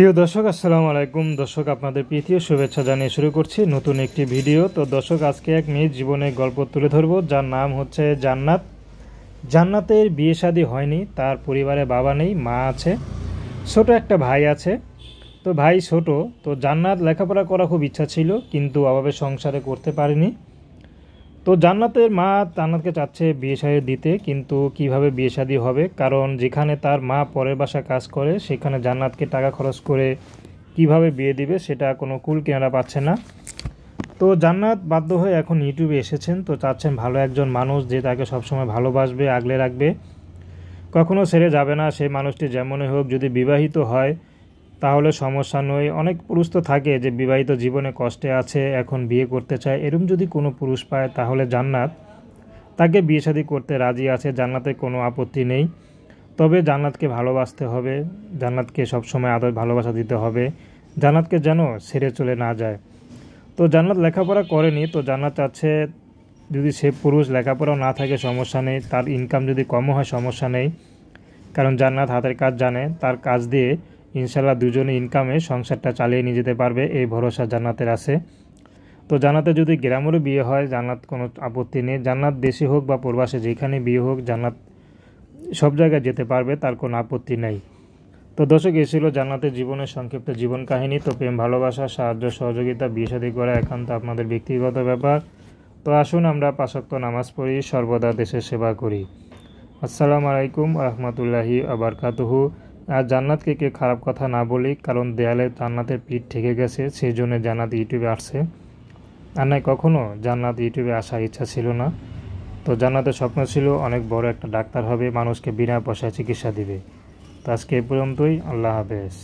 প্রিয় দর্শক, আসসালামু আলাইকুম। দর্শক, আপনাদের প্রীতীয় শুভেচ্ছা জানিয়ে শুরু করছি নতুন একটি ভিডিও। তো দর্শক, আজকে এক মেয়ের জীবনের গল্প তুলে ধরবো, যার নাম হচ্ছে জান্নাত। জান্নাতের বিয়ে শাদী হয়নি, তার পরিবারে বাবা নেই, মা আছে, ছোট একটা ভাই আছে। তো ভাই ছোট। তো জান্নাত লেখাপড়া করা খুব ইচ্ছা ছিল, কিন্তু অভাবে সংসারে করতে পারেনি। তো জান্নাতের মা জান্নাতকে চাচ্ছে বিয়ে শাদী দিতে, কিন্তু কিভাবে বিয়ে শাদী হবে, কারণ যেখানে তার মা পরের বাসায় কাজ করে সেখানে জান্নাতকে টাকা খরচ করে কিভাবে বিয়ে দিবে সেটা কোনো কুল কিনারা পাচ্ছে না। তো জান্নাত বাধ্য হয়ে এখন ইউটিউবে এসেছেন। তো চাচ্ছেন ভালো একজন মানুষ যে তাকে সবসময় ভালোবাসবে, আগলে রাখবে, কখনো ছেড়ে যাবে না। সেই মানুষটি যেমনই হোক, যদি বিবাহিত হয় তাহলে সমস্যা নয়। অনেক পুরুষ তো থাকে যে বিবাহিত জীবনে কষ্টে আছে, এখন বিয়ে করতে চায়। এরকম যদি কোনো পুরুষ পায় তাহলে জান্নাত তাকে বিয়ে শাদী করতে রাজি আছে, জান্নাতের কোনো আপত্তি নেই। তবে জান্নাতকে ভালোবাসতে হবে, জান্নাতকে সবসময় আদর ভালোবাসা দিতে হবে, জান্নাতকে যেন ছেড়ে চলে না যায়। তো জান্নাত লেখাপড়া করেনি, তো জান্নাত চাচ্ছে যদি সে পুরুষ লেখাপড়াও না থাকে সমস্যা নেই, তার ইনকাম যদি কমও হয় সমস্যা নেই, কারণ জান্নাত হাতের কাজ জানে। তার কাজ দিয়ে ইনশাল্লাহ দুজনে ইনকামে সংসারটা চালিয়ে নিয়ে যেতে পারবে, এই ভরসা জান্নাতের আছে। তো জান্নাতের যদি গ্রামেরও বিয়ে হয় জান্নাত কোনো আপত্তি নেই। জান্নাত দেশে হোক বা প্রবাসে যেখানে বিয়ে হোক জান্নাত সব জায়গায় যেতে পারবে, তার কোনো আপত্তি নেই। তো দর্শক, এই ছিল জান্নাতের জীবনের সংক্ষিপ্ত জীবন কাহিনী। তো প্রেম, ভালোবাসা, সাহায্য, সহযোগিতা, বিয়ে শাদী করা একান্ত আপনাদের ব্যক্তিগত ব্যাপার। তো আসুন আমরা 5 ওয়াক্ত নামাজ পড়ি, সর্বদা দেশের সেবা করি। আসসালামু আলাইকুম রহমতুল্লাহি আবরকাতুহু। আর জান্নাতকে কেউ খারাপ কথা না বলি, কারণ দেয়ালে জান্নাতের পিঠ ঠেকে গেছে, সেই জন্য জান্নাত ইউটিউবে আসছে। আর নাই, কখনো জান্নাত ইউটিউবে আসার ইচ্ছা ছিল না। তো জান্নাতের স্বপ্ন ছিল অনেক বড় একটা ডাক্তার হবে, মানুষকে বিনা পয়সায় চিকিৎসা দিবে। তো আজকে এ পর্যন্তই। আল্লাহ হাফেজ।